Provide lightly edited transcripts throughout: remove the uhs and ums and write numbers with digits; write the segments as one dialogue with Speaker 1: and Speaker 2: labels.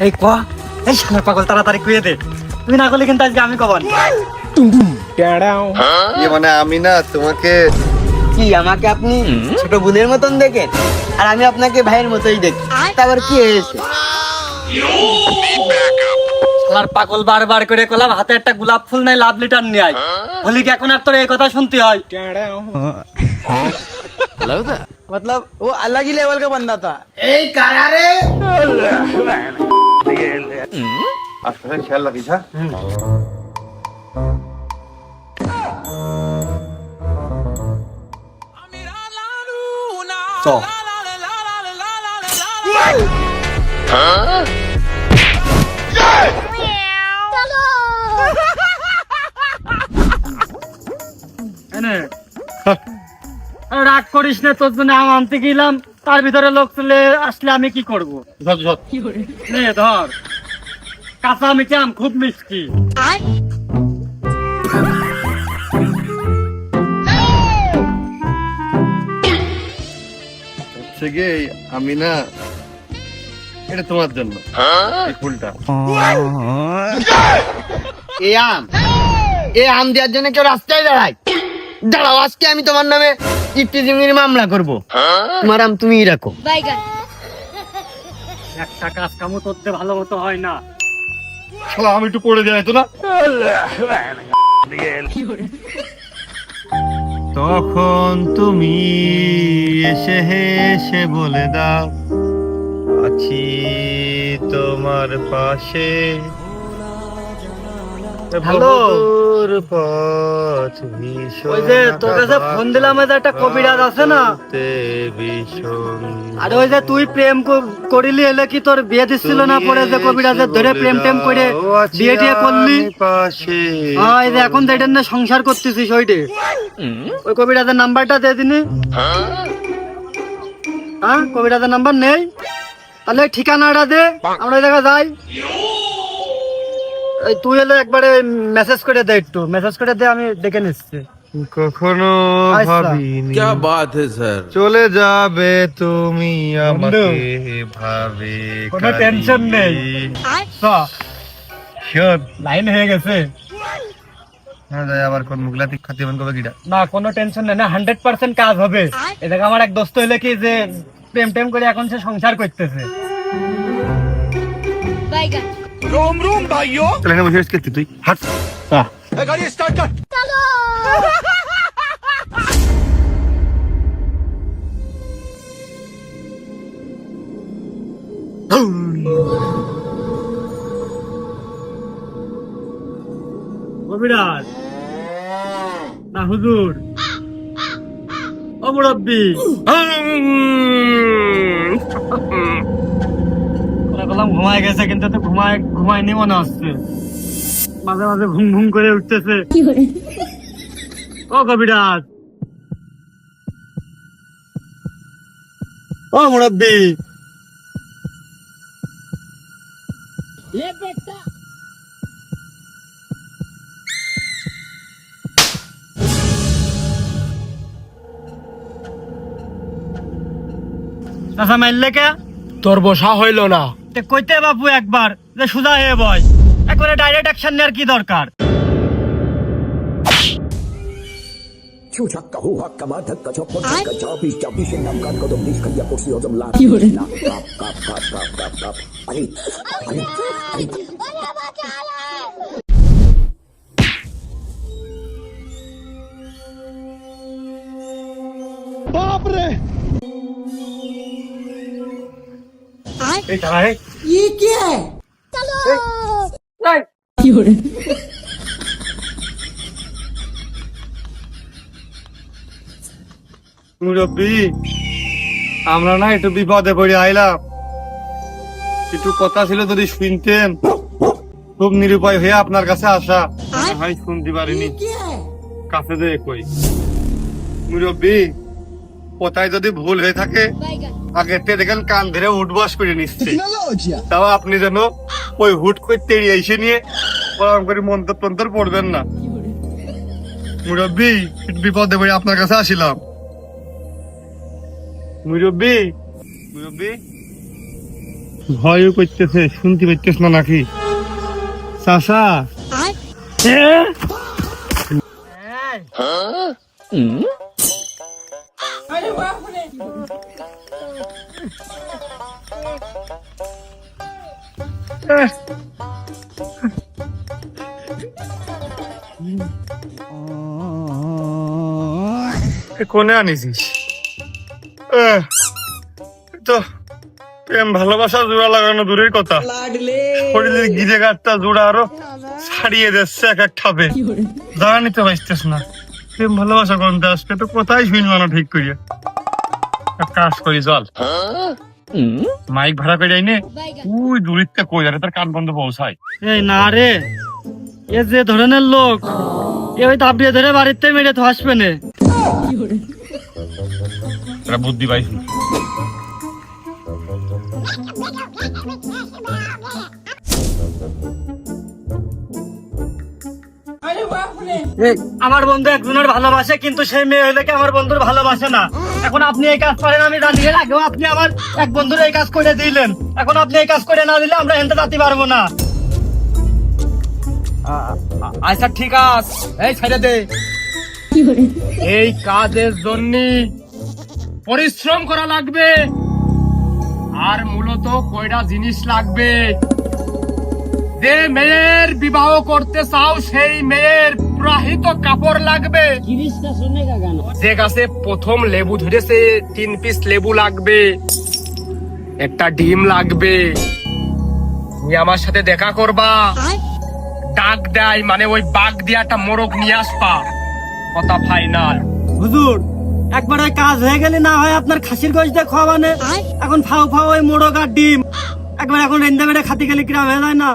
Speaker 1: এই ক এই শালা পাগল তাড়াতাড়ি কুয়ে দে, তুই না করলে কিন্তু আজকে আমি কবান।
Speaker 2: মানে আমি না তোমাকে
Speaker 3: কি আমাকে আপনি ছোট বোনের মতন দেখেন, আর আমি আপনাকে ভাইয়ের মতোই দেখি, তারপর কি হয়েছে?
Speaker 1: শালার পাগল বারবার করে কলাম হাতে একটা গোলাপ ফুল নাই, লাভ লেটার নিয়ে আয়। বলি কি এখন আর তোর এই কথা শুনতে হয়?
Speaker 3: मतलब वो अलग ही लेवल का बंदा था। এই কারা রে?
Speaker 2: আসলে খেয়াল রাখিস। হ্যাঁ
Speaker 1: তো রাগ করিস না, তোর জন্য আম আনতে গেলাম, তার ভিতরে লোক চলে আসলে আমি কি করবো? নে ধর, কাঁচা মিঠে আম, খুব মিষ্টি।
Speaker 2: হচ্ছে কি আমি না, এটা তোমার জন্য এই ফুলটা।
Speaker 3: এই আম দেওয়ার জন্য কেউ রাস্তায় দাঁড়ায়? দাঁড়াও, আজকে আমি তোমার নামে ইফতিজিংয়ের মামলা করব। তোমার আম তুমিই রাখো।
Speaker 1: একটা কাজ কামও করতে ভালো মতো হয় না।
Speaker 2: শালা আমি একটু পড়ে যাই তো না। তখন তুমি এসে হেসে বলে দাও, আছি তোমার পাশে।
Speaker 1: হ্যালো,
Speaker 2: পথ
Speaker 1: ওই যে তোর কাছে ফোন দিলাম, ওই যে একটা কবিরাজ আছে না, আর ওই যে তুই প্রেম করিলি, এলে কি তোর বিয়ে দিচ্ছিল না পরে, যে কবিরাজের ধরে প্রেম টেম করে বিয়ে টিয়ে করলি? হ্যাঁ, এই যে এখন যেটা না সংসার করতেছিস ওইটে, ওই কবিরাজের নাম্বারটা দিয়ে দিনি। হ্যাঁ, কবিরাজের নাম্বার নেই, তাহলে ঠিকানাটা দে, আমরা ওই জায়গায় যাই। তুই এলে একবারে মেসেজ করে দে, একটু মেসেজ করে দে, আমি দেখে নিচ্ছি।
Speaker 2: কখনো ভাবিনি
Speaker 4: क्या बात है सर।
Speaker 2: চলে যাবে তুমি আমাকে ভাবে।
Speaker 1: কোনো টেনশন নেই, লাইন হয়ে গেছে
Speaker 2: হ্যাঁ যাই, আবার কোন মুগলাতি খাতি মন কবে গিটা
Speaker 1: না, কোনো টেনশন নেই না, 100% কাজ হবে। এ দেখ, আমার এক দোস্ত হইলে কি যে প্রেম টেম করে এখন সে সংসার করতেছে।
Speaker 4: रोम रोम भाइयों।
Speaker 2: তাহলে এখানে বসে আছিস কে তুই? হাট
Speaker 4: गाड़ी स्टार्ट कर।
Speaker 1: কবিরাজ না হুজুর, ও মুরব্বি, বললাম ঘুমায় গেছে, কিন্তু তো ঘুমায়নি মনে হচ্ছে, মাঝে মাঝে ঘুম ঘুম করে উঠতেছে। ও কবিরাজ, ও মুরব্বি, চাচা মারলে কে?
Speaker 5: তোর বসা হইল না।
Speaker 1: কইতে বাপু একবার যে সুজা হয়ে বয়, একবারে ডাইরেক্ট অ্যাকশন নেওয়ার কি দরকার? এই তারা রে,
Speaker 3: ये क्या है?
Speaker 2: মুরব্বি, আমরা না একটু বিপদে পড়ে আইলাম, একটু কথা ছিল যদি শুনতেন। খুব নিরুপায় হয়ে আপনার কাছে আসা, ভাই শুনতে পারিনি, কাছে দিয়ে কই। মুরব্বি, কোথায় যদি ভুল হয়ে থাকে আগে দেখেন কান ধরে উঠবাস করে নিচ্ছে, তাও আপনি যেন ওই হুট করে তেড়িয়ে এসে নিয়ে ওরকম করে মন্তর তন্তর পড়বেন না। মুরব্বি, বিপদে পড়ে আপনার কাছে আসিলাম। মুরব্বি, মুরব্বি, ভয়ও করতেছে, শুনতে পাইতেছ না নাকি চাচা? কোনে আনিছিস? তো প্রেম ভালোবাসা জোড়া লাগানো দূরের কথা, শরীরের গিরে গাছটা জোড়া আরো ছাড়িয়ে যাচ্ছে এক এক ঠাপে। জানিতে পারছিস না প্রেম ভালোবাসা কোনটা আসবে, তো কোথায় শুনবো না ঠিক করিয়া। এক কাজ করি চল, মাইক ভাড়া করে যাই নে, তুই দূরিতে কই যারে তার কান বন্ধ পৌঁছায়।
Speaker 1: এই না রে, এ যে ধরনের লোক, এ ওই দাবিয়ে ধরে বাড়িতে মেরে তো আসবে না।
Speaker 2: এটা বুদ্ধি পাইছি।
Speaker 1: এই, আমার বন্ধু একজনের ভালোবাসে, কিন্তু সেই মেয়ে হইলে কি আমার বন্ধুর ভালোবাসে না। এখন আপনি এই কাজ করেন আমি জানি, এর আগেও আপনি আমার এক বন্ধুর এই কাজ করে দিলেন। এখন আপনি এই কাজ করে না দিলে আমরা এনতে যেতে পারবো না।
Speaker 5: আচ্ছা ঠিক আছে, এই ছেড়ে দে। এই কাজের জন্য পরিশ্রম করা লাগবে, আর মূলত কয়টা জিনিস লাগবে। যে মেয়ের বিবাহ করতে চাও সেই মেয়ের পুরাহিত কাপড় লাগবে। যে গাছে প্রথম লেবু ধরেছে 3 পিস লেবু লাগবে, একটা ডিম লাগবে। তুমি আমার সাথে দেখা করবা, ডাক দেয় মানে ওই বাঘ দিয়ে একটা মোরগ নিয়ে আসবা, কথা ফাইনাল।
Speaker 1: হুজুর, একবার ওই কাজ হয়ে গেলে না হয় আপনার খাসির গোশ দিয়ে খাওয়াবানে, এখন ফাও ফাও ওই মোড়ক আর ডিম একবার এখন রেন্দা বেড়ে খাতে গেলে কিরাম হয়ে যায় না?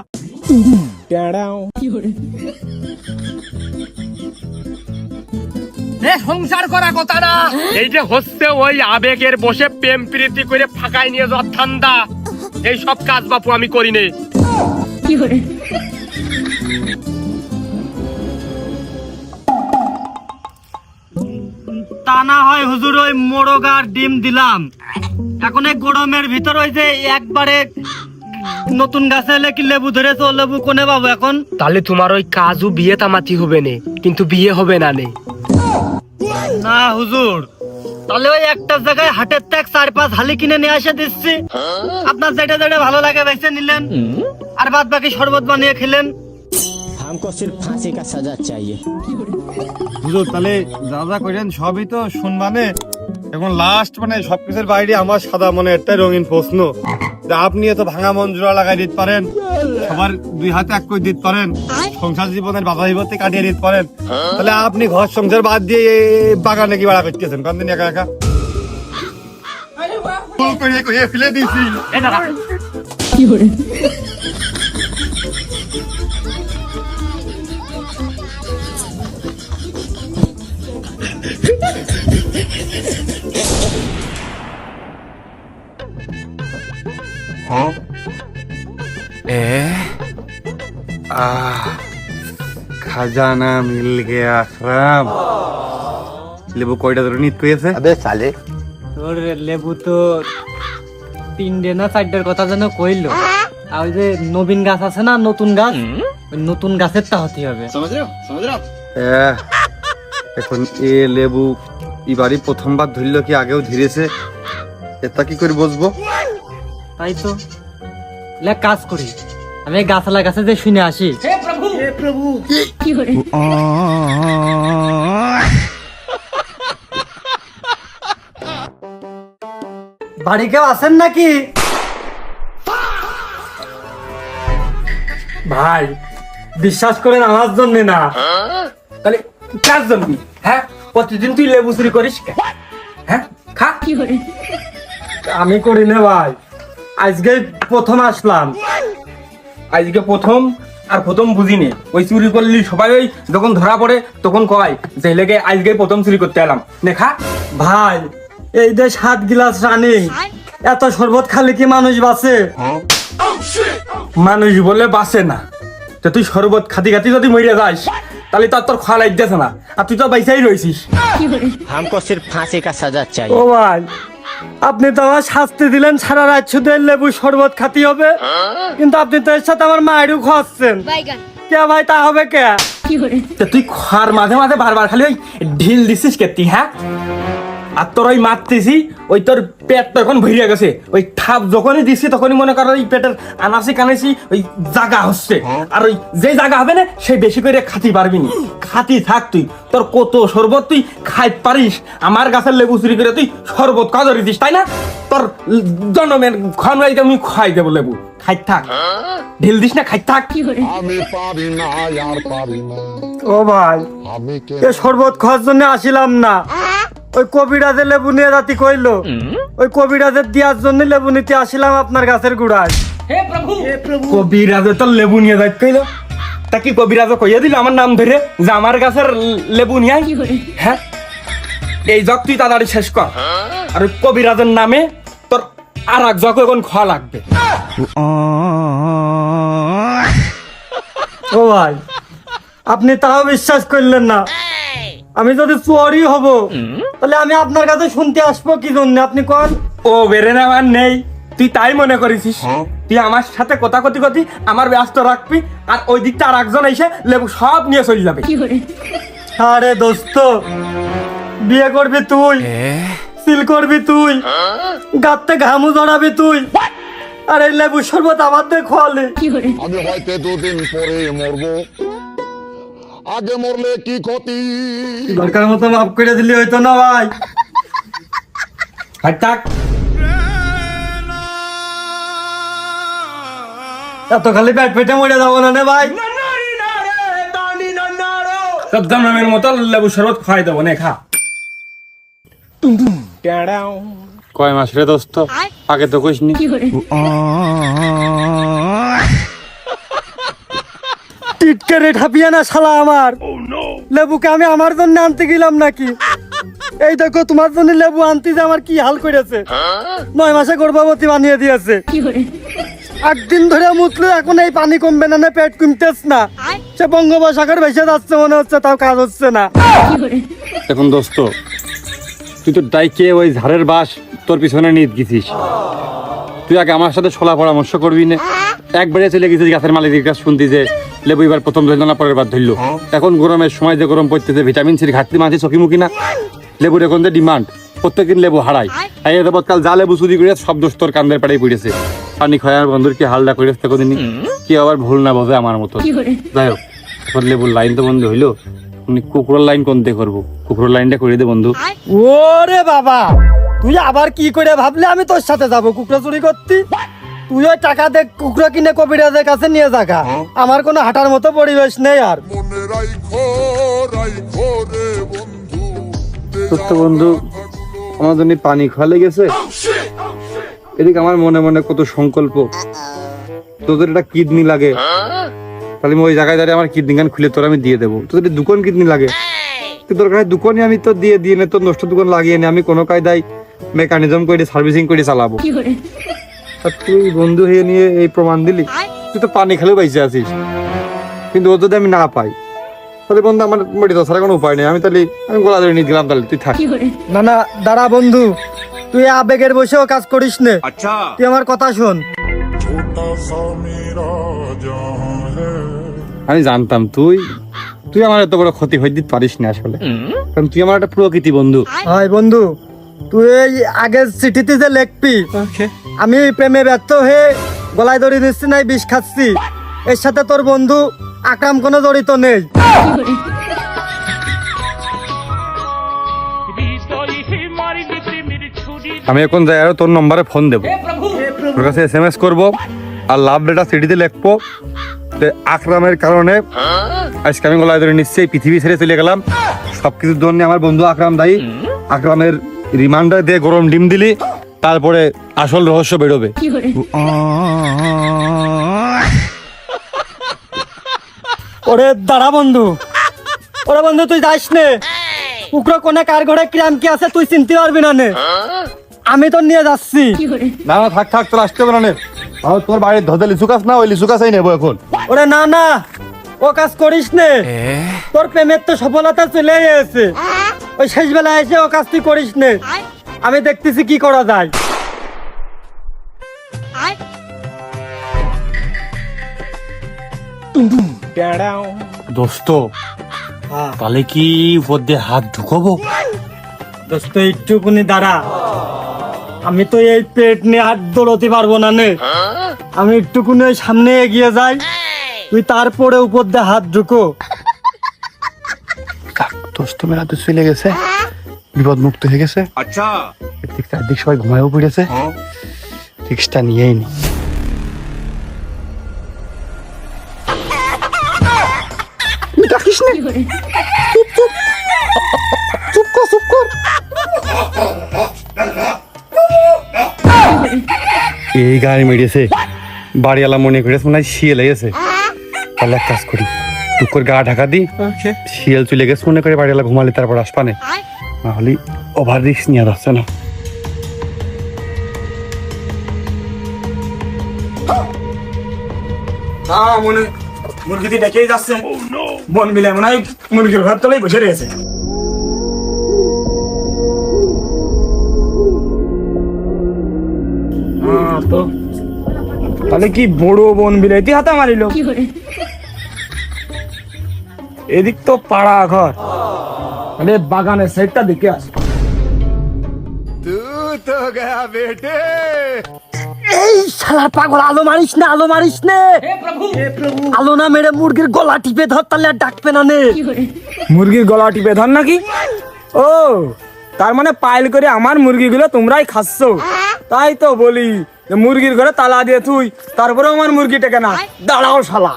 Speaker 5: সংসার করা কথা না, এই যে হচ্ছে ওই আবেগের বসে প্রেম প্রীতি করে ফাঁকায় নিয়ে যাওয়ার ধান্দা, এই সব কাজ বাপু আমি করি নে।
Speaker 1: তা না হয় হুজুর ওই মোড়ক আর ডিম দিলাম, এখন এই গরমের ভিতর ওই যে একবারে নতুন গাছে এলে কি লেবু ধরেছে, ও লেবু কোনে পাবো এখন?
Speaker 5: তাহলে তোমার ওই কাজও বিয়ে তামাতি হবে নে, কিন্তু বিয়ে হবে না নে।
Speaker 1: না হুজুর, তাহলে ওই একটা জায়গায় হাটের থেকে 4-5 হালি কিনে নিয়ে এসে দিচ্ছি, আপনার যেটা যেটা ভালো লাগে বেছে নিলেন, আর বাদ বাকি শরবত বানিয়ে খেলেন।
Speaker 6: हमको सिर्फ फांसी का सजा चाहिए।
Speaker 2: হুজুর তাহলে যা যা করেন সবই তো শুনবানে। এখন লাস্ট মানে সবকিছুর বাইরে আমার সাদা মনে একটাই রঙিন প্রশ্ন, যে আপনি এত ভাঙা মন জোড়া লাগাই দিতে পারেন, সবার 2 হাতে এক করে দিতে পারেন, সংসার জীবনের বাধা বিপত্তি কাটিয়ে দিতে পারেন, তাহলে আপনি ঘর সংসার বাদ দিয়ে এই বাগানে কি বাড়া করতেছেন কোনদিন একা একা? ভুল করে কইয়ে ফেলে দিছি। খাজানা মিল গয়া আখরাম। লেবু কয়টা ধরে নিতে পেয়েছে?
Speaker 1: তোর লেবু তো 3টে না 4টের কথা যেন কইলো। আর ওই যে নবীন গাছ আছে না, নতুন গাছ, ওই নতুন গাছের তা হতে হবে।
Speaker 2: এখন এ লেবু এবারই প্রথমবার ধরলো কি আগেও ধরেছে, এটা কি করে বুঝবো?
Speaker 1: তাই তো কাজ করি, আমি গাছালা গাছে যে শুনে আসি। বাড়ি কেউ আছেন নাকি? ভাই বিশ্বাস করেন আমার জন্য না,
Speaker 5: তাহলে কার জন্য? হ্যাঁ, প্রতিদিন তুই লেবু চুরি করিস কেন? হ্যাঁ, খা।
Speaker 1: আমি করি না ভাই, আজকে প্রথম আসলাম।
Speaker 5: আজকে প্রথম, আর প্রথম বুঝিনি। ওই চুরি করলি সবাই ওই যখন ধরা পড়ে তখন কয় যে লেগে আজকে প্রথম চুরি করতে এলাম, নে খা।
Speaker 1: ভাই এই যে 7 গ্লাস রানি, এত শরবত খালি কি মানুষ বাঁচে?
Speaker 5: মানুষ বলে বাঁচে না, তো তুই শরবত খাতি খাতি যদি মরে যাস তাহলে তোর খাওয়া লাগতেছে না, আর তুই তো বাইসাই রয়েছিস।
Speaker 6: हमको सिर्फ फांसी का सजा चाहिए।
Speaker 1: ও ভাই আপনি তো আমার শাস্তি দিলেন, সারা রাত শুধু এই লেবু শরবত খাতি হবে, কিন্তু আপনি তো এর সাথে আমার মায়েরও খাওয়াচ্ছেন। কে ভাই, তা হবে কে?
Speaker 5: তা তুই খার মাঝে মাঝে বারবার খালি ওই ঢিল দিছিস কে তুই, হ্যাঁ? আর তোর ওই মারতেছি, ওই তোর পেট তো এখন ভরিয়া গেছে, ওই ঠাপ যখনই দিচ্ছি তখনই মনে কর ওই পেটের আনাসি কানাসি ওই জাগা হচ্ছে, আর ওই যে জাগা হবে না সেই বেশি করে খাতি পারবি নি। খাতি থাক তুই, তোর কত শরবত তুই খাই পারিস, আমার গাছের লেবু চুরি করে তুই শরবত কাজরি দিস, তাই না? তোর জন্মের খাওয়াইতে আমি খাই দেবো লেবু, খাই থাক, ঢিল দিস না, খাই থাক।
Speaker 7: আমি পারি না আর পারি না
Speaker 1: ও ভাই,
Speaker 7: আমি কে
Speaker 1: এ শরবত খাওয়ার জন্য আসিলাম না, ওই কবিরাজের লেবু নিয়ে রাতি কইলো, ওই কবিরাজের দেওয়ার জন্য লেবু নিতে আসিলাম আপনার গাছের গুড়ায়।
Speaker 5: কবিরাজে তোর লেবু নিয়ে যাই কইলো, তা কি কবিরাজ কইয়া দিল আমার নাম ধরে যে আমার গাছের লেবু নিয়ে আয়? হ্যাঁ, এই জগ তুই তাড়াতাড়ি শেষ কর, আর ওই কবিরাজের নামে তোর আর এক জগ এখন খাওয়া লাগবে।
Speaker 1: ও ভাই, আপনি তাও বিশ্বাস করলেন না? আমি যদি চোরই হব তাহলে আমি আপনার কাছে শুনতে আসবো কি জন্য, আপনি কোন?
Speaker 5: ও বেরে নেওয়ার নেই, তুই তাই মনে করেছিস? তুই আমার সাথে কথা কতি কতি আমার ব্যস্ত রাখবি, আর ওই দিকটা আর একজন এসে লেবু সব নিয়ে চলে যাবে।
Speaker 1: আরে দোস্ত, বিয়ে করবি তুই, সিল করবি তুই, গাতে ঘামু জড়াবি তুই, আর এই লেবু শরবত আমার দিয়ে খোয়ালি।
Speaker 7: আমি হয়তো দুদিন পরে মরবো, আগে মরলে কি ক্ষতি
Speaker 1: দরকার মতো মাফ করে দিলি হইতো না ভাই?
Speaker 5: হাট থাক,
Speaker 1: এত খালি পেট পেটে মরে যাবো না রে ভাই।
Speaker 5: তোর জন্মের মতো লেবু শরবত খাই দেবো নে, খা।
Speaker 2: কয় মাস রে দোস্ত, আগে তো কইসনি।
Speaker 1: টিটকে রে ঠাপিয়ে না শালা আমার লেবুকে আমি আমার জন্য আনতে গেলাম নাকি? এই দেখো তোমার জন্য লেবু আনতে যে আমার কি হাল করেছে, 9 মাসে গর্ভবতী বানিয়ে দিয়েছে। 8 দিন ধরে মুতলে এখন এই পানি কমবে না, পেট কমতেছ না, সে বঙ্গোপসাগর ভেসে যাচ্ছে মনে হচ্ছে, তাও কাজ হচ্ছে না।
Speaker 2: এখন দোস্ত, তুই তো ডাইকে ওই ঝাড়ের বাস তোর পিছনে নিয়ে গেছিস, তুই আগে আমার সাথে সোলা পরামর্শ করবি না? একবারে চলে গেছিস গাছের মালিকের কাছে শুনতি যে লেবু এবার প্রথম ধরল না, পরের বার ধরলো। এখন গরমের সময় যে গরম পড়তেছে, ভিটামিন সির ঘাটতি মাঝে চকিমুখী না, লেবুর এখন যে ডিমান্ড, প্রত্যেকদিন লেবু হারাই। এই যাবৎকাল যা লেবু চুরি করে সব দোষ তোর কান্দের পাড়াই পড়েছে। পানি খয়ার বন্ধুর কি হালদা করেছে কোনদিনই, কি আবার ভুল না বোঝে আমার মতো। যাই হোক, এখন লেবুর লাইন তো বন্ধ হইলো, কুকুরের লাইন কোনতে করবো? কুকুরের লাইনটা করে দে বন্ধু।
Speaker 1: ওরে বাবা, তুই আবার কি করে ভাবলে আমি তোর সাথে যাবো কুকুরা চুরি করতে? তুই ওই টাকা দে, কুকুরা কিনে কবিরাজের কাছে নিয়ে যাকা, আমার কোনো হাঁটার মতো পরিবেশ নেই আর।
Speaker 7: মনে রাইখো রাইখো রে বন্ধু
Speaker 2: তোর তো বন্ধু আমার জন্য পানি খাওয়ালে গেছে, এদিকে আমার মনে মনে কত সংকল্প, তোদের একটা কিডনি লাগে, তাহলে আমি ওই জায়গায় দাঁড়িয়ে আমার কিডনি গান খুলে তোর আমি দিয়ে দেবো। তোদের দুকন কিডনি লাগে, তুই দরকার দুকনই আমি তো দিয়ে দিয়ে নে, তোর নষ্ট দুকন লাগিয়ে নে, আমি কোনো কায়দায় মেকানিজম করে সার্ভিসিং করে চালাবো। আর তুই বন্ধু হয়ে নিয়ে এই প্রমাণ দিলি, তুই তো পানি খেলেও বাইসে আছিস, কিন্তু ও যদি আমি না পাই তাহলে বন্ধু আমার বাড়ি তো ছাড়া কোনো উপায় নেই, আমি গলা ধরে নিয়ে গেলাম, তাহলে তুই থাক।
Speaker 1: না না, দাঁড়া বন্ধু, তুই আবেগের বসেও কাজ করিস নে, তুই আমার কথা শোন।
Speaker 7: ছোটা সা মেরা জাহাঁ হ্যায়
Speaker 2: আমি জানতাম তুই আমার এত বড় ক্ষতি হয়ে দিতে পারিস না আসলে, কারণ তুই আমার একটা প্রকৃতি বন্ধু।
Speaker 1: হয় বন্ধু, তুই এই আগের চিঠিতে যে লিখবি আমি প্রেমে ব্যর্থ হয়ে গলায় দড়ি দিচ্ছি নাই, বিষ খাচ্ছি, এর সাথে তোর বন্ধু আকরাম কোনো জড়িত নেই।
Speaker 2: আমি এখন যাই আর তোর নম্বরে ফোন দেবো, তোর কাছে SMS করবো, আর লাভ লেটার চিঠিতে লিখবো যে আকরামের কারণে আজকে আমি গলায় ধরে নিশ্চয়ই পৃথিবী ছেড়ে চলে গেলাম, সবকিছুর জন্য আমার বন্ধু আকরাম দায়ী। আকরামের রিমান্ডার দিয়ে গরম ডিম দিলি, তারপরে আসল রহস্য বেরোবে।
Speaker 1: ওরে দাঁড়া বন্ধু, ওরে বন্ধু তুই যাস নে, কুকুর কোনে কার ঘরে কিরাম কি আছে তুই চিনতে পারবি না নে, আমি তো নিয়ে যাচ্ছি।
Speaker 2: না না থাক থাক, তোর আসতে হবে না, তোর বাড়ির ধদে লিচু গাছ না, ওই লিচু গাছই নেবো এখন।
Speaker 1: ওরে না না, ও কাজ করিস নে, তোর প্রেমের তো সফলতা চলে গেছে, ওই শেষ বেলায় এসে ও কাজ তুই করিস নে। আমি দেখতেছি কি করা যায়।
Speaker 5: দোস্ত তাহলে কি উপর দিয়ে হাত ঢুকাবো?
Speaker 1: দোস্ত একটুকুনি দাঁড়া, আমি তো এই পেট নিয়ে হাত দৌড়তে পারবো না নে। আমি একটুকুনি ওই সামনে এগিয়ে যাই, তুই তারপরে উপর দিয়ে হাত ঢুকো।
Speaker 2: দোস্ত মেলা তো চলে গেছে, বিপদ মুক্ত হয়ে গেছে।
Speaker 4: अच्छा
Speaker 2: এদিক চারদিক সবাই ঘুমায়ও পড়েছে, রিক্সটা নিয়েই নি। ডাকিস না, চুপ চুপ চুপ কর চুপ কর। এই গাড়ি মেরেছে, বাড়িওয়ালা মনে করেছে মনে হয় শিয়াল গেছে। তাহলে এক কাজ করি, টুকুর গা ঢাকা দি, শিয়াল চলে গেছে মনে করে বাড়িওয়ালা ঘুমালে তারপর আসপানে, নাহলে ওভার রিস্ক নিয়ে যাচ্ছে না।
Speaker 8: মনে মুরগিটি ডেকেই যাচ্ছে, বন মিলে মনে হয় মুরগির ঘর তলেই বসে রয়েছে। তো তাহলে কি বড় বন বিলাইতি হাতা মারিল। এদিক তো পাড়া ঘর, মানে বাগানের সাইডটা দিকে আছে।
Speaker 1: এই শালা পাগল, আলো মারিস না, আলো মারিস নে। আলো না মেরে মুরগির গলা টিপে ধর, তাহলে আর ডাকবে না নে।
Speaker 8: মুরগির গলা টিপে ধর নাকি? ও তার মানে পাইল করে আমার মুরগিগুলো তোমরাই খাচ্ছ। তাই তো বলি যে মুরগির ঘরে তালা দিয়ে তুই, তারপরে আমার মুরগিটাকে না। দাঁড়াও শালা,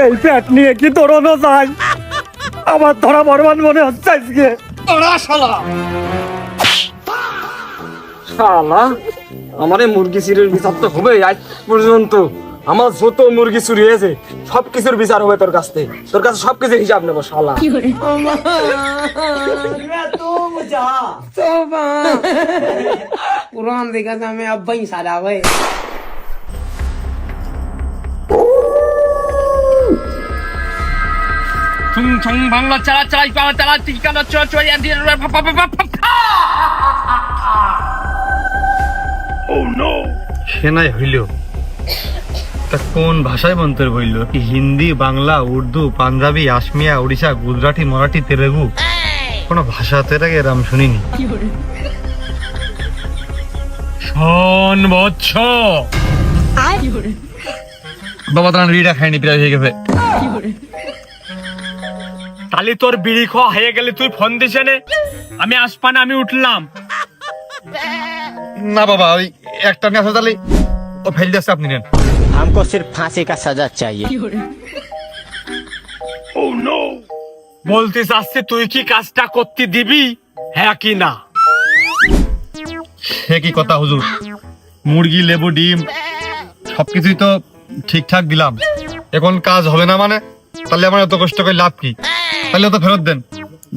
Speaker 1: এই পেট নিয়ে কি দৌড়ানো যায়? আমার ধরা বরবাদ মনে হচ্ছে আজকে।
Speaker 8: শালা আমার এই মুরগি চুরির বিচার তো হবে। আজ পর্যন্ত আমার যত মুরগি চুরি হয়েছে সবকিছুর বিচার হবে তোর কাছ থেকে। তোর কাছে সবকিছু হিসাব নেবো শালা।
Speaker 9: कुरान देखा था मैं अब वही सारा हुए
Speaker 5: ছুং ছুং বাংলা চালা চালাই পালা চালা টিকানা চড়া চড়া দিয়ে
Speaker 2: সেনাই হইল তা কোন ভাষায় মন্তর হইল? কি হিন্দি, বাংলা, উর্দু, পাঞ্জাবি, আসমিয়া, উড়িষ্যা, গুজরাটি, মারাঠি, তেলেগু? কোন ভাষাতে আগে এরম শুনিনি।
Speaker 5: শোন বৎস,
Speaker 2: বাবা তার রিডা খাইনি, প্রায় হয়ে গেছে।
Speaker 5: তালি তোর বিড়ি খাওয়া হয়ে গেলে তুই ফোন দিস নে, আমি আসপানে আমি উঠলাম।
Speaker 2: না বাবা, ওই একটা নিয়ে আসা তাহলে ও ফেল দিয়েছে, আপনি নেন।
Speaker 6: हमको सिर्फ फांसी का सजा चाहिए।
Speaker 5: বলতে চাচ্ছি তুই কি কাজটা করতে দিবি, হ্যাঁ কি না?
Speaker 2: সে কি কথা হুজুর, মুরগি, লেবু, ডিম সবকিছুই তো ঠিকঠাক দিলাম, এখন কাজ হবে না মানে? তাহলে আমার এত কষ্ট করে লাভ কি? তাহলে তো ফেরত দেন,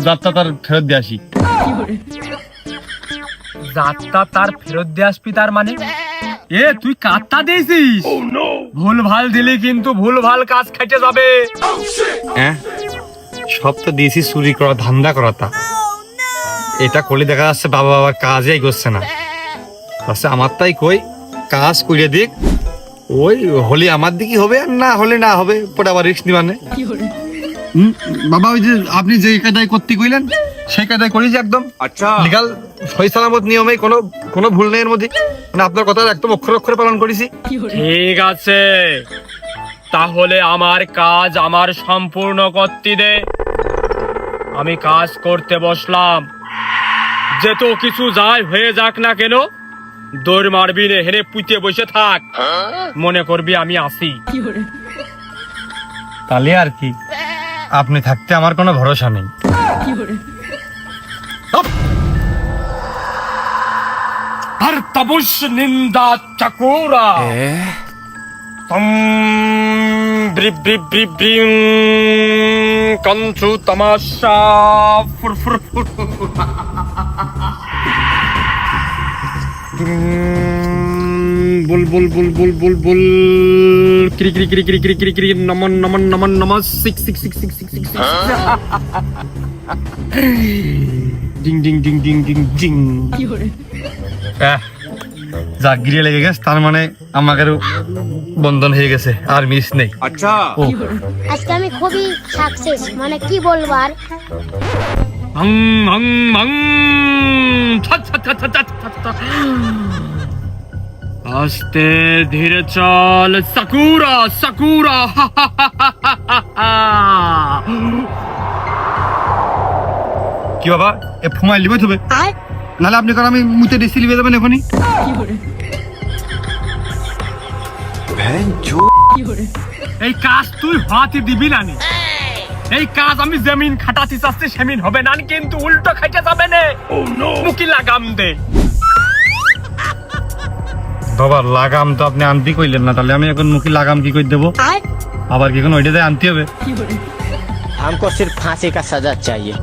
Speaker 2: যাত্রা তার ফেরত দিয়ে আসি।
Speaker 5: যাত্রা তার ফেরত দিয়ে আসবি তার মানে? এ তুই কাটটা দিয়েছিস, ভুল ভাল দিলি কিন্তু ভুল ভাল কাজ খাইতে যাবে।
Speaker 2: হ্যাঁ, সব তো দিয়েছি চুরি করা, ধান্দা করাটা। এটা করলে দেখা যাচ্ছে বাবা বাবার কাজই করছে না। আচ্ছা আমার তাই কই, কাজ করিয়ে দিক, ওই হলে আমার দিকে হবে, আর না হলে না হবে, পরে আবার রিস্ক নিবানে। বাবা ওই যে আপনি যে কাজটাই করতে কইলেন সেই কাজটাই করেছি, একদম
Speaker 4: अच्छा
Speaker 2: লিগাল সহি সালামত নিয়মে, কোনো ভুল নেই এর মধ্যে। মানে আপনার কথা একদম অক্ষরে অক্ষরে পালন করেছি।
Speaker 5: ঠিক আছে, তাহলে আমার কাজ আমার সম্পূর্ণ করতে দে। আমি কাজ করতে বসলাম, যেত কিছু যায় হয়ে যাক না কেন, দৌড় মারবি নে, হেনে পুঁতে বসে থাক, মনে করবি আমি আসি।
Speaker 2: তাহলে আর কি, আপনি থাকতে আমার কোনো ভরসা নেই।
Speaker 5: আর তবুস নিন্দা চাকুরা ব্রিব ব্রিব ব্রিব ব্রিম কঞ্চু তমাশা ফুর ফুর ফুর বুল বুল বুল বুল বুল বুল ক্রি ক্রি ক্রি ক্রি ক্রি ক্রি ক্রি নমন নমন নমন নম six six six six six six ding ding ding ding ding ding
Speaker 2: যাক গিরে লেগে গেছে, তার মানে আমাদের বন্ধন হয়ে গেছে, আর মিস নেই।
Speaker 4: अच्छा
Speaker 10: আজকে আমি খুবই সাকসেস, মানে কি বলবার।
Speaker 5: হং হং হং ছা ছা ছা ছা ছা ছা ছা। আস্তে ধীরে চল সাকুরা সাকুরা
Speaker 2: কি বাবা, এ ফুমাই লিবে তবে,
Speaker 10: আর
Speaker 2: নাহলে আপনি কারণ আমি মুতে ডিসি লিবে যাবেন এখনই।
Speaker 5: এই কাজ তুই হাতে দিবি না নি। এই কাজ আমি জমিন খাটাতে চাচ্ছি, সেমিন হবে না, কিন্তু উল্টো খাইতে যাবে না। মুকি লাগাম দে
Speaker 2: বাবা। লাগাম তো আপনি আনতে কইলেন না, তাহলে আমি এখন মুখে লাগাম কি করে দেবো?
Speaker 10: আর
Speaker 2: আবার কি এখন ওইটা আনতে হবে?
Speaker 6: हमको सिर्फ फांसी का सजा चाहिए।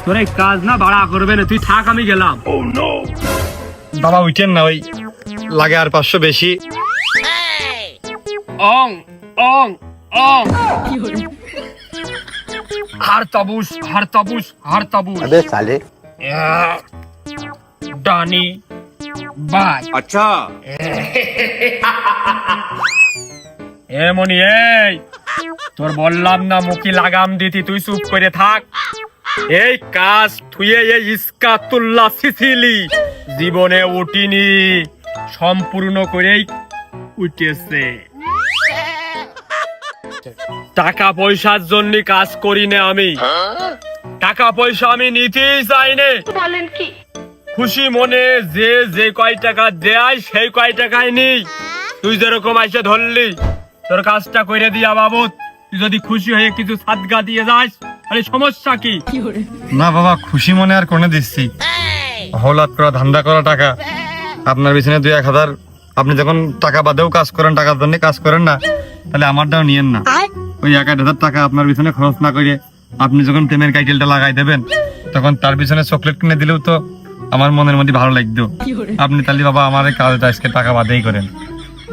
Speaker 5: তোর এই কাজ না বাড়া করবে না, তুই থাক, আমি গেলাম।
Speaker 2: বাবা উঠেন না, ওই লাগে আর 500 বেশি।
Speaker 5: অং অং অং হার তাবুস হার তাবুস হার তাবুস।
Speaker 6: अबे साले
Speaker 5: ডানি বাই।
Speaker 4: अच्छा
Speaker 5: এ মনি, এই তোর বললাম না মুখি লাগাম দিতি, তুই চুপ করে থাক। এই কাজ থুয়ে এই ইসকাতুল্লাহ সিসিলি জীবনে উঠিনি, সম্পূর্ণ করেই উঠেছে। টাকা পয়সার জন্য কাজ করি না আমি, টাকা পয়সা আমি নিতেই চাই না।
Speaker 10: বলেন কি?
Speaker 5: খুশি মনে যে যে কয় টাকা দেয় সেই কয় টাকায় নেই। তুই যেরকম এসে ধরলি, তোর কাজটা করে দিয়া বাবদ, তুই যদি খুশি হয়ে কিছু সাদগা দিয়ে যাস তাহলে সমস্যা কি?
Speaker 2: না বাবা, খুশি মনে আর কোনে দিচ্ছি, হলাত করা ধান্দা করা টাকা আপনার পিছনে 2-1000, আপনি যখন টাকা বাদেও কাজ করেন, টাকার জন্য কাজ করেন না, তাহলে আমারটাও নিয়েন না।
Speaker 10: আর
Speaker 2: ওই 1-1000 টাকা আপনার পিছনে খরচ না করে আপনি যখন প্রেমের কাইটেলটা লাগাই দেবেন, তখন তার পিছনে চকলেট কিনে দিলেও তো আমার মনের মধ্যে ভালো লাগতো। আপনি তাহলে বাবা আমার এই কাজটা আজকে টাকা বাদেই করেন।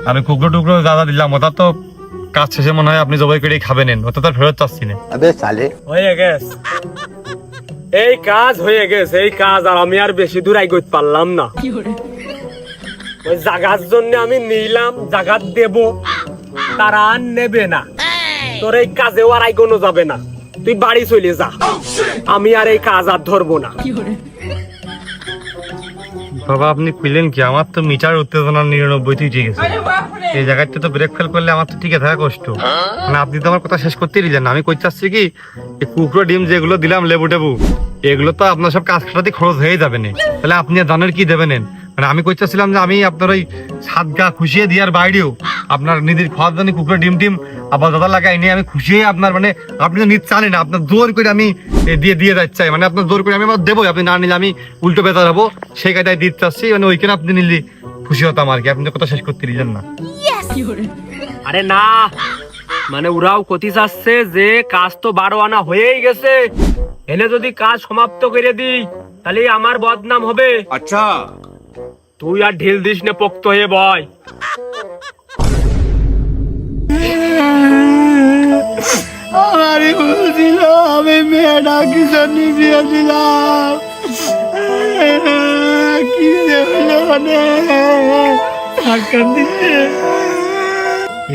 Speaker 2: আর টুকরো টুকরো দাদা দিলাম, ওটা তো কাজ শেষে মনে হয় আপনি জবাই করে খাবেন, ওটা তো ফেরত চাচ্ছি না।
Speaker 6: अबे साले
Speaker 5: হয়ে গেছে এই কাজ, হয়ে গেছে এই কাজ, আর আমি আর বেশি দূর আইগত পারলাম না। ওই জাগার জন্য আমি নিলাম, জাগাত দেব, তারা আর নেবে না। তোর এই কাজেও আর আইগনো যাবে না, তুই বাড়ি চলে যা, আমি আর এই কাজ আর ধরবো না।
Speaker 2: বাবা আপনি কইলেন কি? আমার তো মিটার উত্তেজনা 99 ঠিক আছে, এই জায়গাটা তো ব্রেক ফেল করলে আমার তো টিকে থাকা কষ্ট। মানে আপনি তো আমার কথা শেষ করতেই দিলেন না। আমি কই চাচ্ছি কি, এই কুকড়ো ডিম যেগুলো দিলাম, লেবু টেবু, এগুলো তো আপনার সব কাজ খাটাতে খরচ হয়ে যাবে না, তাহলে আপনি দানের কি দেবেন? মানে আমি কই চাচ্ছিলাম যে আমি আপনার ওই সাদগা খুশিয়ে দিয়ার বাইরেও আপনার নিজের খাওয়ার জন্য কুকড়ো ডিম টিম আবার দাদা লাগাই নিয়ে আমি খুশি হয়ে আপনার, মানে আপনি তো নিতে চান না, আপনার জোর করে আমি দিয়ে যাচ্ছি, মানে আপনার জোর করে আমি আবার দেবো, আপনি না নিলে আমি উল্টো বেতার হবো, সেই কায়দায় দিতে চাচ্ছি। মানে ওইখানে আপনি নিলে খুশি হতাম আর কি, আপনি তো কথা শেষ করতে দিলেন না।
Speaker 5: আরে না, মানে ওরাও কতি চাচ্ছে যে কাজ তো 12 আনা হয়েই গেছে, এনে যদি কাজ সমাপ্ত করে দিই তাহলে আমার বদনাম হবে।
Speaker 4: अच्छा
Speaker 5: তুই আর ঢিল দিস না, পোক্ত হয়ে বয়।
Speaker 1: আরে বলছিল আমি মেয়েটা কি জন্য বিয়ে দিলাম, কি যে হলো মানে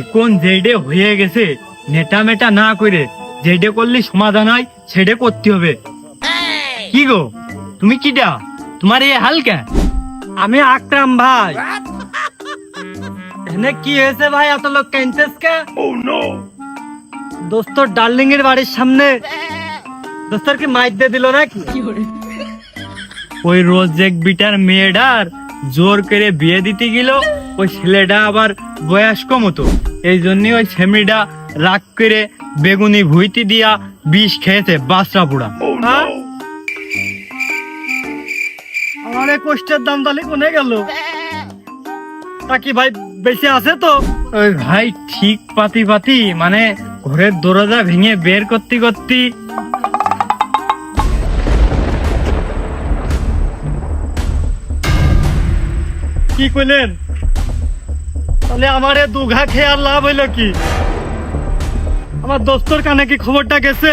Speaker 5: এখন যেডে হয়ে গেছে নেটা মেটা না করে যেডে করলে সমাধান হয় সেডে করতে হবে। কি গো তুমি কিডা, তোমার এই হালকা?
Speaker 1: আমি আকরাম ভাই। এখানে কি হয়েছে ভাই, এত লোক কাঁদছিস কে? দোস্ত ডার্লিং এর বাড়ির সামনে দোস্তর কি মাইর দিয়ে দিল নাকি?
Speaker 5: ওই রোজেক বিটার মেয়েটার জোর করে বিয়ে দিতে গেল, ওই ছেলেটা আবার বয়স্ক মতো, এই জন্য ওই ছেমিটা রাগ করে বেগুনি ভুইতি দিয়া বিষ খেয়েছে, বাসরা পুরা।
Speaker 1: আমার এই কষ্টের দাম তাহলে কোনে গেল? তা কি ভাই বেশি আছে তো?
Speaker 5: ওই ভাই ঠিক পাতি পাতি, মানে ঘরের দরজা ভেঙে বের করতে করতে
Speaker 1: কি কইলেন? তাহলে আমারে দুঘা খেয়ে আর লাভ হইলো কি? আমার দোস্তর কানে কি খবরটা গেছে?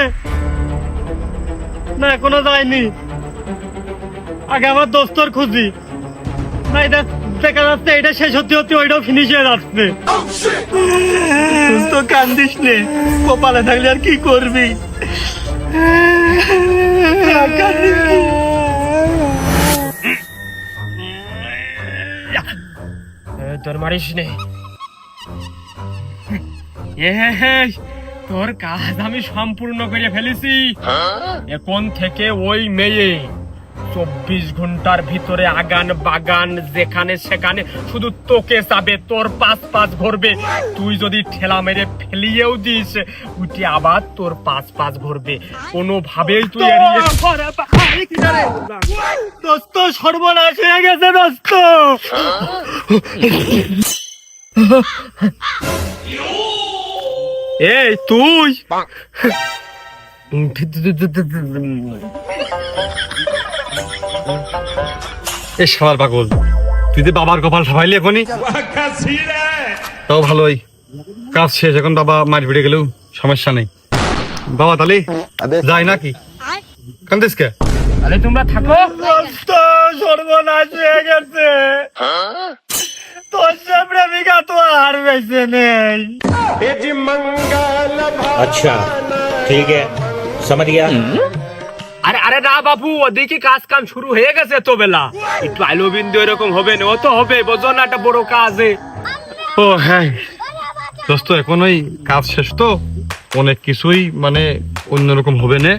Speaker 1: না এখনো যায়নি। আগে আমার দোস্তর খুঁজি। না এটা দেখা যাচ্ছে এটা শেষ হতে হতে ওইটাও ফিনিশ হয়ে যাচ্ছে। দোস্ত কান্দিস নে, কপালে থাকলে আর কি করবি?
Speaker 5: তোর মারিস নে। তোর কাজ আমি সম্পূর্ণ করে ফেলেছি। এখন থেকে ওই মেয়ে 24 ঘন্টার ভিতরে আগান বাগান যেখানে সেখানে শুধু তোকে চাবে, তোর পাঁচ পাঁচ ঘুরবে। তুই যদি ঠেলা মেরে ফেলিয়েও দিস উঠে আবার তোর পাঁচ পাঁচ ঘুরবে। কোনোভাবেই তুই
Speaker 1: দোস্ত সর্বনাশ হয়ে গেছে দোস্ত।
Speaker 5: এই তুই
Speaker 2: এ শালার পাগল, তুই যে বাবার কপাল সাফাইলি এখনই, তাও ভালোই। কাজ শেষ, এখন বাবা মার ভিড়ে গেলেও সমস্যা নেই। বাবা তাহলে যাই নাকি? কান্দিস কে?
Speaker 5: তাহলে তোমরা থাকো।
Speaker 1: দোস্ত সর্বনাশ হয়ে গেছে। তোর সে প্রেমিকা তো আর বেঁচে নেই।
Speaker 6: अच्छा ठीक है समझ गया।
Speaker 5: আরে আরে না বাবু, ওদিকে কাজ কাম শুরু হয়ে গেছে তো বেলা। একটু আলো বিন্দু এরকম হবে না, ও তো হবে, বোঝো না, একটা বড় কাজ।
Speaker 2: ও হ্যাঁ দোস্ত, এখন ওই কাজ শেষ তো অনেক কিছুই মানে অন্যরকম হবে না।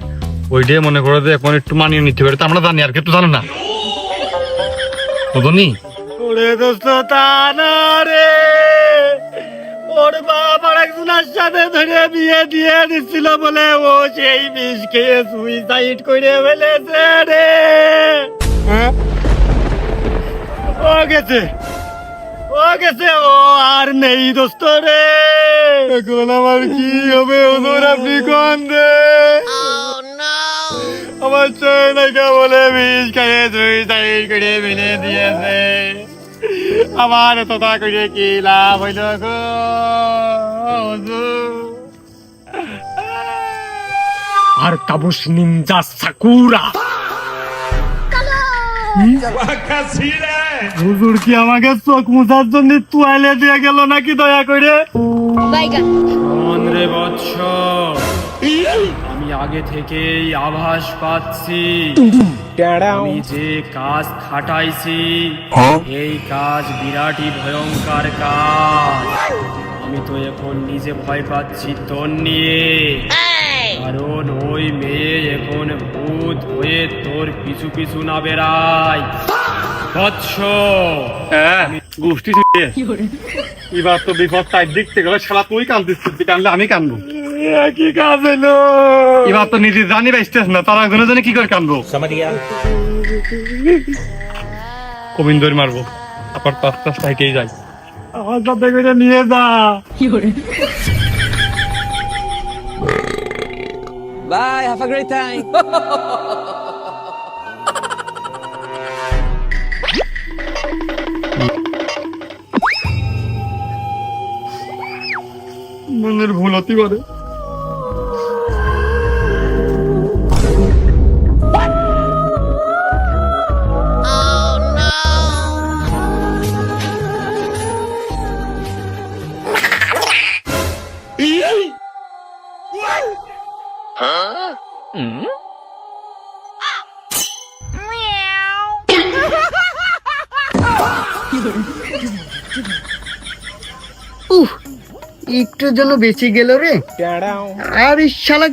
Speaker 2: ওইটাই মনে করে যে এখন একটু মানিয়ে নিতে পারে, তা আমরা জানি আর কেউ তো জানো না। বুঝনি?
Speaker 1: ওরে দোস্ত তা না রে, ওর বাপ আর একজনের সাথে ধরে বিয়ে দিয়ে দিচ্ছিল বলে ও সেই বিষ খেয়ে সুইসাইড করে ফেলেছে রে। ও গেছে, ও গেছে, ও আর নেই দোস্ত রে। এখন আমার কি হবে ওদের, আপনি কোন রে? আমার ছেলে নাকি বলে বিষ খেয়ে সুইসাইড করে ফেলে দিয়েছে। আমার তোতা করে কি লাভ হইল গো হুজুর?
Speaker 5: আর তাবুস নিনজা সাকুরা
Speaker 1: হুজুর কি আমাকে চোখ মুছার জন্য তোয়ালে দিয়ে গেল নাকি দয়া করে?
Speaker 10: বাইগান
Speaker 5: শোন রে বৎস, আমি আগে থেকেই আভাস পাচ্ছি আমি যে কাজ খাটাইছি এই কাজ বিরাটই ভয়ঙ্কর কাজ। আমি তো এখন নিজে ভয় পাচ্ছি তোর নিয়ে, কারণ ওই মেয়ে এখন ভূত হয়ে তোর পিছু পিছু না বেড়ায়। বৎস
Speaker 2: হ্যাঁ গোষ্ঠী এবার তো বিপদ তাই দেখতে গেলে শালা তুই কান্দিস, তুই কানলে আমি কানবো।
Speaker 1: কি কাজ হলো?
Speaker 2: এবার তো নিজে জানি বাইস্তেছ না, তারা একজনের জন্য কি করে কানবো?
Speaker 6: समझ गया।
Speaker 2: গোবিন্দর মারবো, আবার পাঁচ পাঁচ টাইটেই যাই।
Speaker 1: আমার সাথে করে নিয়ে যা।
Speaker 9: Bye, have a great time.
Speaker 2: মনের ভুল হতে পারে।
Speaker 3: একটুর জন্য বেঁচে গেল রে। আর এই শালা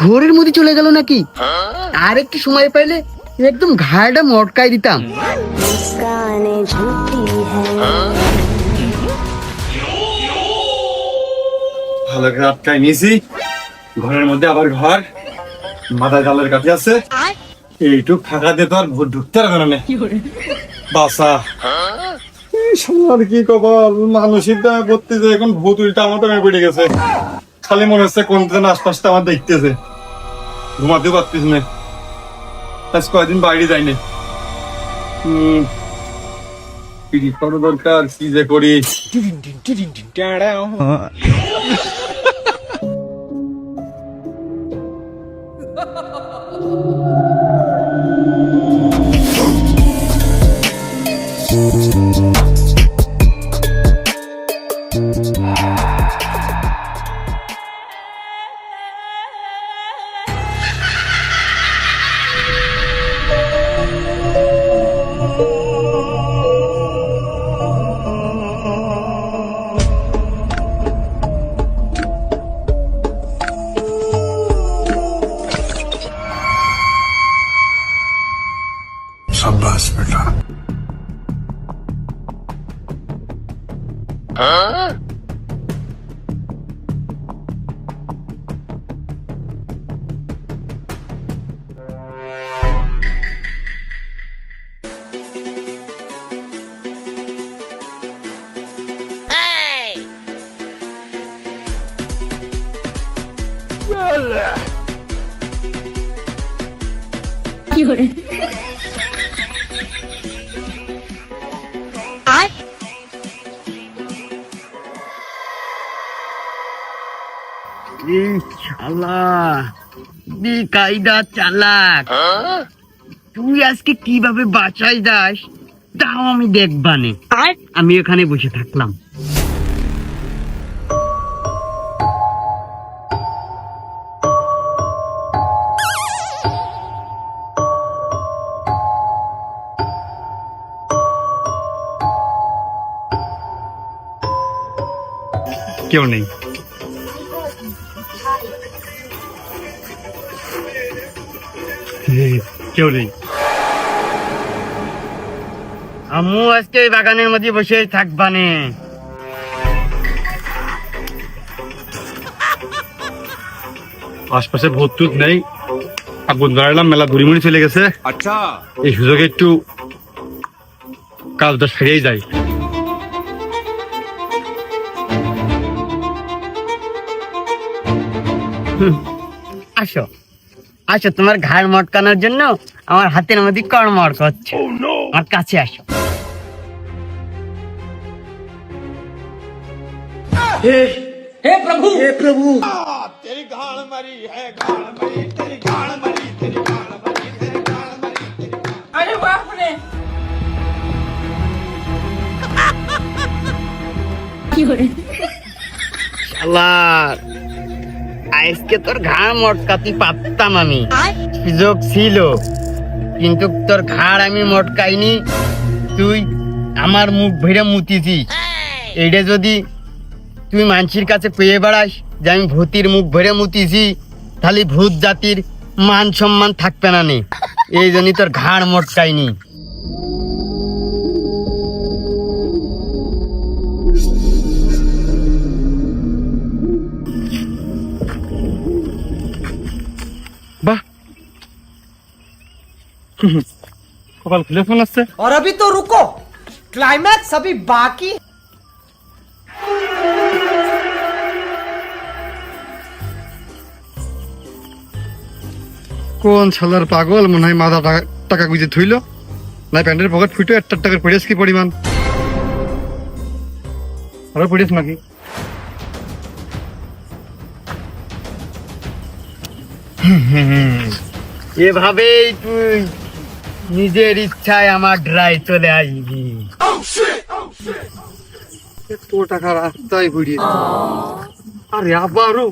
Speaker 3: ঘোরের মধ্যে চলে গেল নাকি? আর একটু সময় পাইলে একদম ঘাড়টা মটকাই দিতাম।
Speaker 2: ভালো করে আটকাই নিয়েছি, ঘরের মধ্যে আবার ঘর, মাথা জালের কাছে আছে, এইটুক ফাঁকা দিয়ে তো আর ভূত ঢুকতে পারবে না। বাসা আর কি কপাল, মানুষের দায় করতে যে এখন ভূত উল্টা আমার তো পড়ে গেছে। খালি মনে হচ্ছে কোন যেন আশপাশটা আমার দেখতেছে, ঘুমাতেও পারতিস না। আজ কয়েকদিন বাইরে যাইনি, কি করা দরকার, কি যে করি।
Speaker 3: কায়দা চালাক, তুই আজকে কিভাবে বাঁচাই যাস তাও আমি দেখবানে। আমি এখানে বসে থাকলাম।
Speaker 2: কেউ নেই। কেউ নেই।
Speaker 3: আমু আজকে এই বাগানের মধ্যে বসে থাকবানে।
Speaker 2: আশপাশে ভূত টুত নেই, আগুন ধরালাম, মেলা ঘুরিমুড়ি চলে গেছে। আচ্ছা, এই সুযোগে একটু কাজটা সেরেই যায়।
Speaker 3: আসো আসো, তোমার ঘাড় মটকানোর জন্য আমার হাতের মধ্যে কড়মড় করছে। আমার কাছে আসো। শালার, আজকে তোর ঘাড় মটকাতে পারতাম আমি, সুযোগ ছিল, কিন্তু তোর ঘাড় আমি মটকাইনি। তুই আমার মুখ ভরে মুতিছিস। এইটা যদি তুই মানুষের কাছে পেয়ে বেড়াস যে আমি ভূতির মুখ ভরে মুতিছি, তাহলে ভূত জাতির মান সম্মান থাকবে না নে। এই জন্যই তোর ঘাড় মটকাইনি।
Speaker 2: বাহ, কপাল খুলে ফোন আসছে।
Speaker 9: और अभी तो रुको, क्लाइमैक्स अभी बाकी।
Speaker 2: কোন শালার পাগল মনে হয় মাথা টাকা গুজে থইল, না প্যান্টের পকেট ফুটো 1 টাকার পড়েছ কি পরিমাণ, আরো পড়েছ নাকি?
Speaker 3: এভাবেই তুই নিজের ইচ্ছায় আমার ড্রাই চলে আসবি।
Speaker 2: এত টাকা রাস্তায় ঘুরিয়ে, আরে আবারও,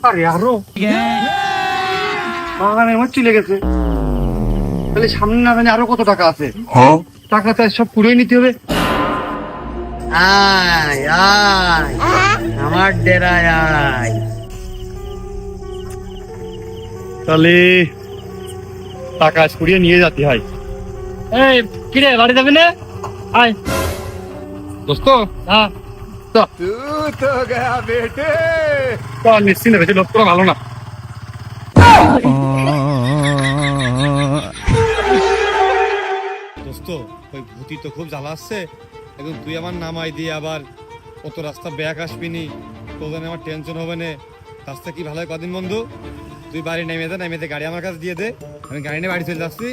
Speaker 2: আরে আরো বাগানের মধ্যে চলে গেছে। তাহলে সামনে না জানি আরো কত টাকা আছে। টাকা তো সব পুরোই নিতে হবে।
Speaker 3: আয় আয় আমার ডেরায় আয়।
Speaker 2: তাহলে টাকা ছড়িয়ে নিয়ে যেতে হয়।
Speaker 5: এই কিরে, বাড়ি যাবি না? আয়
Speaker 2: দোস্ত,
Speaker 5: হ্যাঁ,
Speaker 2: নিশ্চিন্ত বেশি লোক করা ভালো না। দোস্ত, ওই ভূতি তো খুব জ্বালাচ্ছে। এখন তুই আমার নামাই দিয়ে আবার কত রাস্তা ব্যাক আসবিনি, তোদের আমার টেনশন হবে না। রাস্তা কি ভালো হয় কদিন বন্ধু? তুই বাড়ি নেমে দে, নেমে গাড়ি আমার কাছে দিয়ে দে, আমি গাড়ি নিয়ে বাড়ি চলে যাচ্ছি,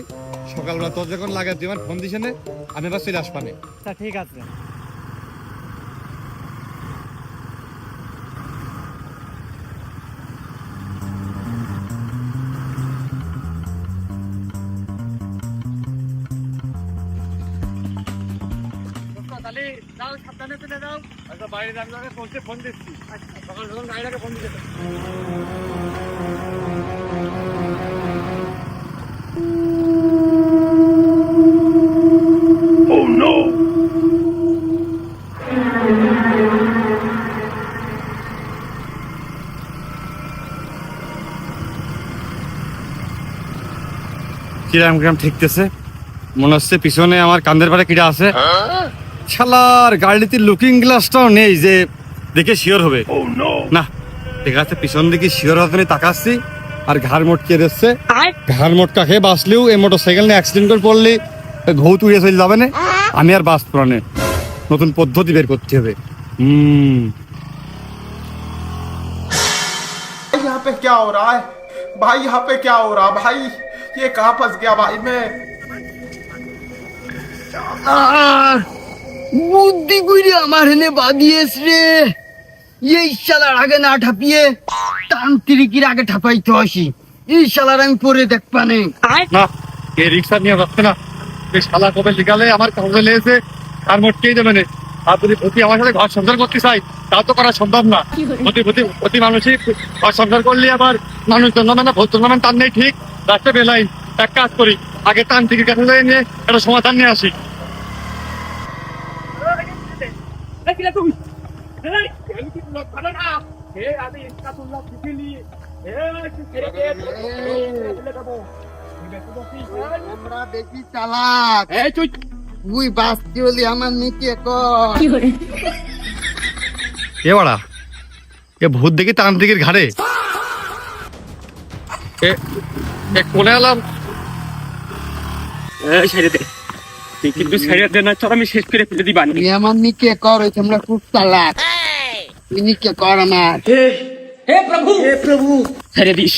Speaker 2: সকালবেলা তোর যখন লাগে তুই আমার ফোন দিস নে, আমি এবার চলে আসবানে।
Speaker 1: আচ্ছা ঠিক আছে।
Speaker 2: তাহলে যাও, সাবধানে চলে যাও। আচ্ছা বাইরে যাবে, পৌঁছে ফোন দিচ্ছি। সকাল সকাল গাড়িটাকে ফোন দিতে। কিরাম কিরাম ঠিকতেছে, মনে হচ্ছে পিছনে আমার কান্দের পাড়ে কিরা আছে। শালার গাড়িতে লুকিং গ্লাসটাও নেই যে দেখে শিওর হবে। না ঠিক আছে, পিছন দিকে শিওর হতে তাকাচ্ছি, আর ঘাড় মটকে দিচ্ছে। ঘাড় মটকা খেয়ে বাঁচলেও এই মোটর সাইকেল নিয়ে অ্যাক্সিডেন্ট করে পড়লে ঘৌ উড়িয়ে চলে যাবে না, আমি আর বাঁচতে পারবো না। নতুন পদ্ধতি বের করতে হবে।
Speaker 4: यहाँ पे क्या हो रहा है भाई? यहाँ पे क्या हो रहा भाई? ये कहाँ फंस गया भाई मैं?
Speaker 3: বুদ্ধি কইরে আমার হেনে বাদিয়েছ রে। এই শালার আগে না ঠাপিয়ে তান্ত্রিকের আগে ঠাপাইতে আসি। এই শালার আমি পরে দেখবানে।
Speaker 2: না এই রিক্সা নিয়ে যাচ্ছে না, এই শালা কবে লিগালে আমার কাগজে লেগেছে আর মোটকেই দেবে না। আর যদি প্রতি আমার সাথে ঘর সংসার করতে চাই তা তো করা সম্ভব না। প্রতি মানুষই ঘর সংসার করলে আবার মানুষ জন্মানো ভোট জন্মানো তার নেই ঠিক। রাস্তা বেলাই এক কাজ করি, আগে তান্ত্রিকের কাছে যাই নিয়ে একটা সমাধান নিয়ে আসি।
Speaker 3: আমরা বেশি চালাক। তুই বাঁচতে হলে আমার নিচে কর।
Speaker 2: এ বাড়া, এ ভূত দেখি তান্ত্রিকের ঘাড়ে। কোনে এলাম?
Speaker 8: কিন্তু ছেড়ে দে না, চল আমি শেষ করে ফেলে দিবা।
Speaker 3: তুই আমার নিচে কর, ওই তোমরা খুব চালাক। তুই নিচে কর আমার।
Speaker 8: হে প্রভু ছেড়ে দিস।